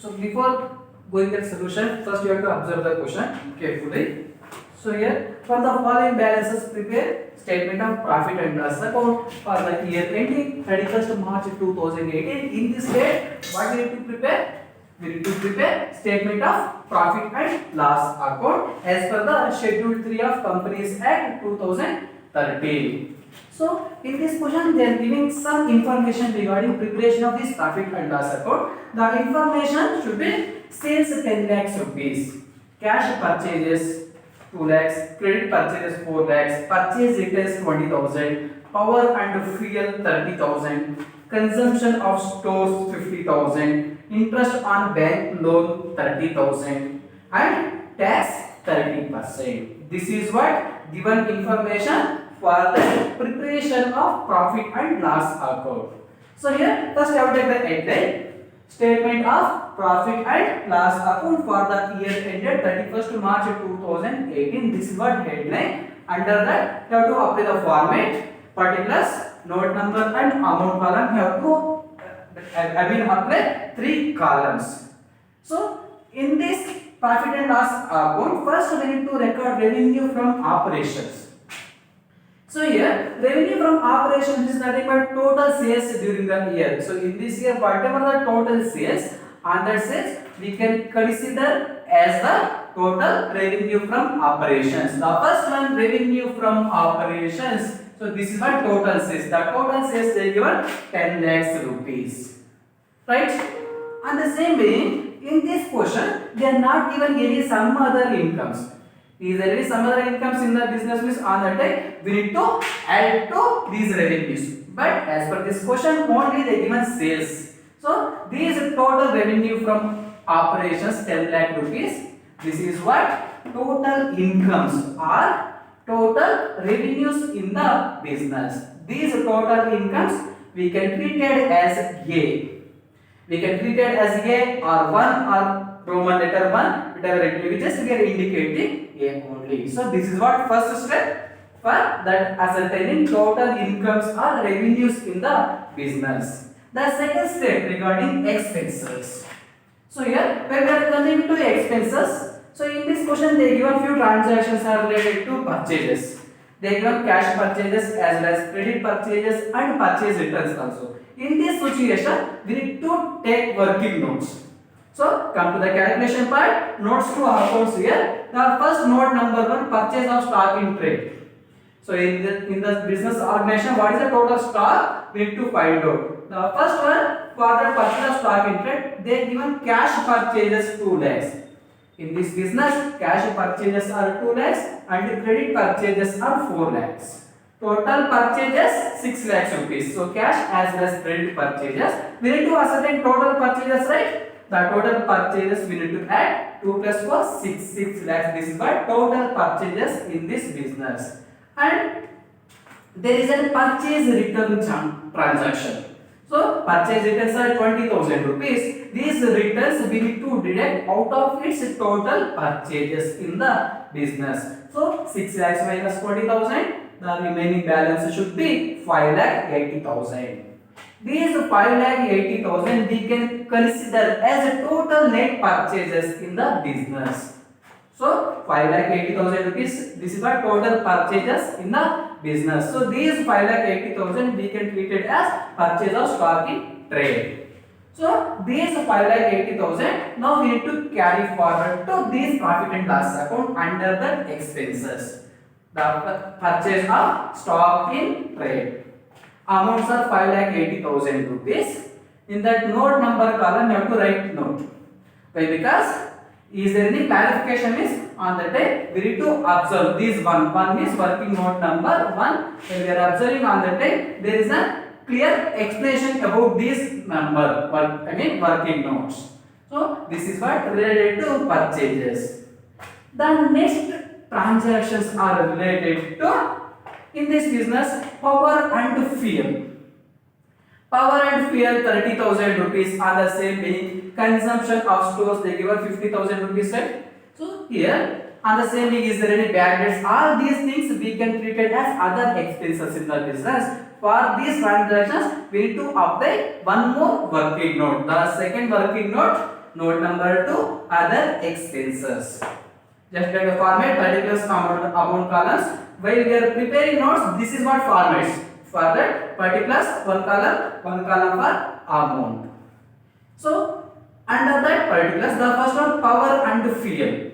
So before going that solution, first you have to observe the question carefully. So here, for the following balances, prepare statement of profit and loss account for the year ending 31st March 2018. In this date, what we need to prepare? We need to prepare statement of profit and loss account as per the Schedule 3 of Companies Act 2013. So in this question they are giving some information regarding preparation of this profit and loss account. The information should be sales 10 lakhs rupees, cash purchases 2 lakhs, credit purchases 4 lakhs, purchase returns 20,000, power and fuel 30,000, consumption of stores 50,000, interest on bank loan 30,000 and tax 30%. This is what given information for the preparation of profit and loss account. So here first I have to take the headline. Statement of profit and loss account for the year ended 31st March 2018. This is what headline. Under that you have to apply the format, particulars, note number and amount column. You have to apply 3 columns. So in this profit and loss account, first we need to record revenue from operations. So here revenue from operations is nothing but total sales during the year. So in this year whatever the total sales, on that sales we can consider as the total revenue from operations. The first one, revenue from operations. So this is what total sales. The total sales they given 10 lakhs rupees. Right? And the same way in this question they are not given any some other incomes. Is there any some other incomes in the business means on that time we need to add to these revenues. But as per this question only they given sales. So these total revenue from operations 10 lakh rupees. This is what total incomes or total revenues in the business. These total incomes we can treat it as A. We can treat it as A or 1 or Roman letter 1, whatever it may be, just we are indicating A only. So this is what first step for that ascertaining total incomes or revenues in the business. The second step regarding expenses. So here when we are coming to expenses, so in this question they given few transactions are related to purchases. They given cash purchases as well as credit purchases and purchase returns also. In this situation we need to take working notes. So come to the calculation part, notes to accounts here. The first note number 1, purchase of stock in trade. So in the business organization, what is the total stock? We need to find out. The first one, for the purchase of stock in trade, they given cash purchases 2 lakhs. In this business, cash purchases are 2 lakhs and credit purchases are 4 lakhs. Total purchases 6 lakhs rupees. So cash as well as credit purchases. We need to ascertain total purchases, right? The total purchases we need to add 2 plus 4 6 lakhs. This is what total purchases in this business. And there is a purchase return transaction. So purchase returns are 20,000 rupees. These returns we need to deduct out of its total purchases in the business. So 6 lakhs minus 20,000. The remaining balance should be 5,80,000. These 5,80,000 we can consider as a total net purchases in the business. So 5,80,000 rupees. This is what total purchases in the business. So these 5,80,000 we can treat it as purchase of stock in trade. So these 5,80,000 now we need to carry forward to this profit and loss account under the expenses. The purchase of stock in trade. Amounts are 5,80,000 rupees. In that note number column you have to write note. Why? Because is there any clarification is on the day we need to observe this one is working note number 1. When we are observing on the day there is a clear explanation about this number, working notes. So this is what related to purchases. The next transactions are related to in this business power and fuel. Power and fuel 30,000 rupees are the same being consumption of stores they give 50,000 rupees, right? So here on the same being is there any bad debts? All these things we can treat it as other expenses in the business. For these transactions we need to apply one more working note. The second working note Note number 2, other expenses. Just like a format, particulars, amount columns. While we are preparing notes, this is what formats. For that, particulars, one column for amount. So, under that particulars, the first one, power and fuel.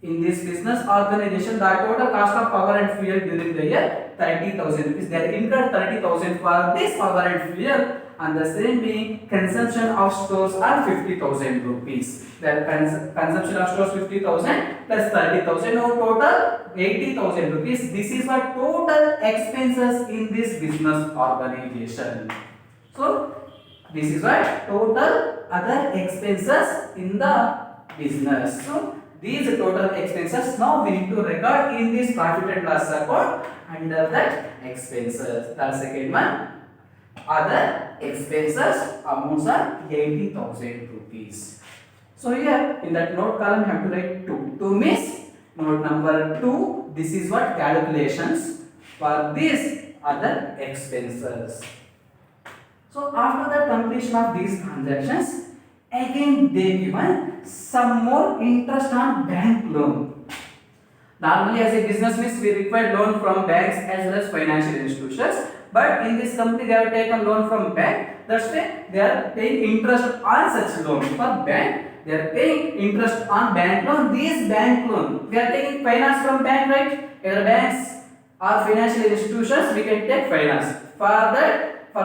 In this business organization, the total cost of power and fuel during the year 30,000 rupees. They are incurred 30,000 for this power and fuel, and the same being consumption of stores are 50,000 rupees. Their consumption of stores 50,000 plus 30,000, now total 80,000 rupees. This is what total expenses in this business organization. So this is what total other expenses in the business. So these total expenses now we need to record in this profit and loss account under that expenses. The second one, other expenses, amounts are 80,000 rupees. So here in that note column you have to write 2. 2 means note number 2. This is what calculations for these other expenses. So after the completion of these transactions, again they given some more interest on bank loan. Normally as a business means we require loan from banks as well as financial institutions, but in this company they have taken loan from bank. That's why they are paying interest on such loan. For bank they are paying interest on bank loan. These bank loan, we are taking finance from bank, right? Either banks or financial institutions, we can take finance. For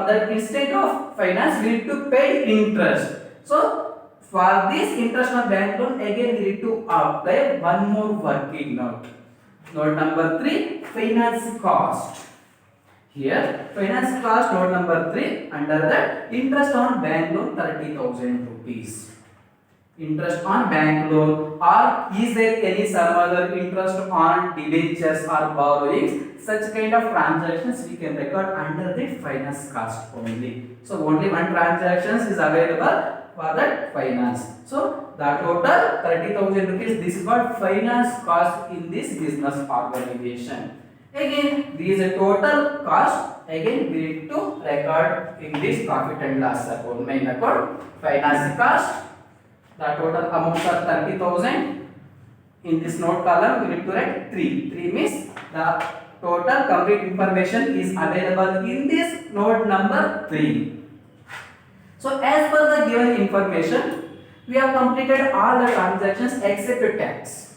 that instead of finance we need to pay interest. So for this interest on bank loan, again we need to apply one more working note. Note number 3, finance cost. Here finance cost, note number 3, under that interest on bank loan 30,000 rupees. Interest on bank loan, or is there any some other interest on debentures or borrowings? Such kind of transactions we can record under the finance cost only. So only one transaction is available for that finance. So the total 30,000 rupees. This is what finance cost in this business organization. Again, these are total cost. Again, we need to record in this profit and loss account. Main account, finance cost. The total amounts are 30,000. In this note column, we need to write 3. 3 means the total complete information is available in this note number 3. So as per the given information, we have completed all the transactions except tax.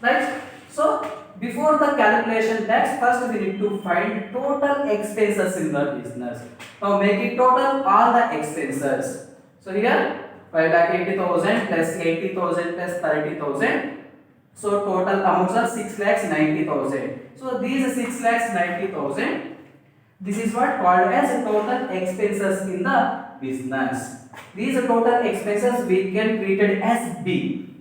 Right? So before the calculation tax, first we need to find total expenses in the business. Now make it total all the expenses. So here 5,80,000 plus 80,000 plus 30,000. So total amounts are 6,90,000. So these 6,90,000. This is what called as total expenses in the business. These total expenses we can treat it as B.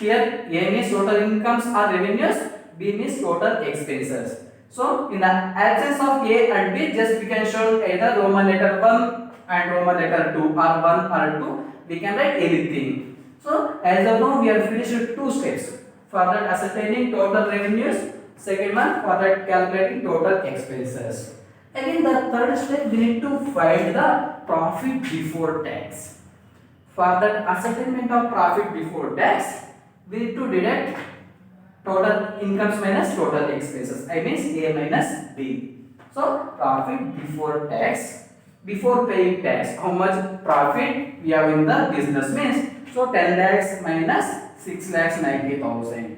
Here A means total incomes or revenues, B means total expenses. So in the absence of A and B, just we can show either Roman letter 1 and Roman letter 2 or 1 or 2. We can write anything. So as of now we have finished 2 steps. For that ascertaining total revenues, second one for that calculating total expenses. Again the third step we need to find the profit before tax. For that ascertainment of profit before tax, we need to deduct total incomes minus total expenses. I means A minus B. So profit before tax, before paying tax, how much profit we have in the business means. So 10 lakhs minus 6,90,000.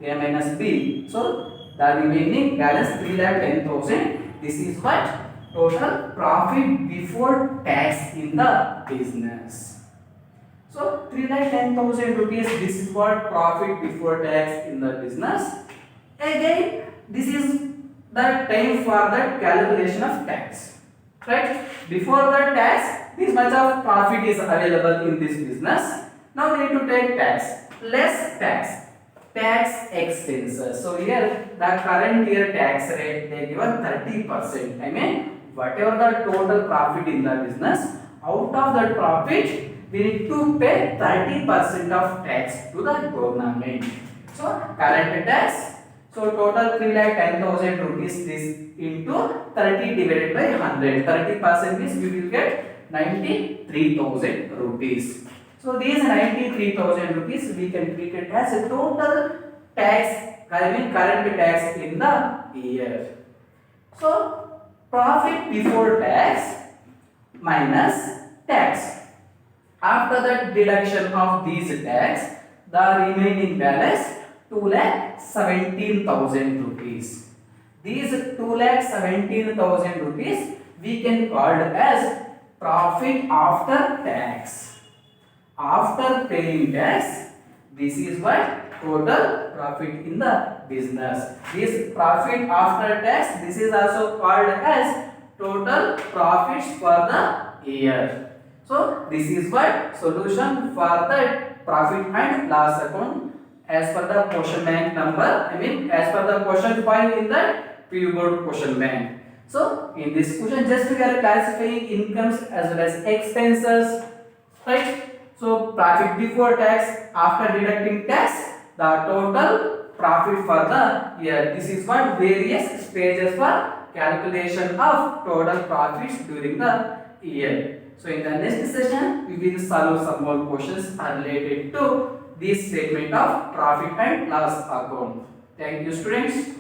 A minus B. So the remaining balance 3,10,000. This is what total profit before tax in the business. So 3,10,000 rupees. This is what profit before tax in the business. Again, this is the time for the calculation of tax. Right? Before the tax, this much of profit is available in this business. Now we need to take tax. Less tax. Tax expenses. So here the current year tax rate they given 30%. I mean whatever the total profit in the business, out of that profit we need to pay 30% of tax to the government. So current tax. So total 3,10,000 rupees this into 30 divided by 100. 30% means we will get 93,000 rupees. So these 93,000 rupees we can treat it as a total tax, I mean current tax in the year. So profit before tax minus tax. After the deduction of these tax, the remaining balance 2,17,000 rupees. These 2,17,000 rupees we can call as profit after tax. After paying tax, this is what total profit in the business. This profit after tax, this is also called as total profits for the year. So this is what solution for the profit and loss account as per the question bank number. I mean as per the question 5 in the PU board question bank. So in this question just we are classifying incomes as well as expenses, right? So profit before tax after deducting tax, the total profit for the year. This is what various stages for calculation of total profits during the year. So in the next session, we will solve some more questions related to this statement of profit and loss account. Thank you, students.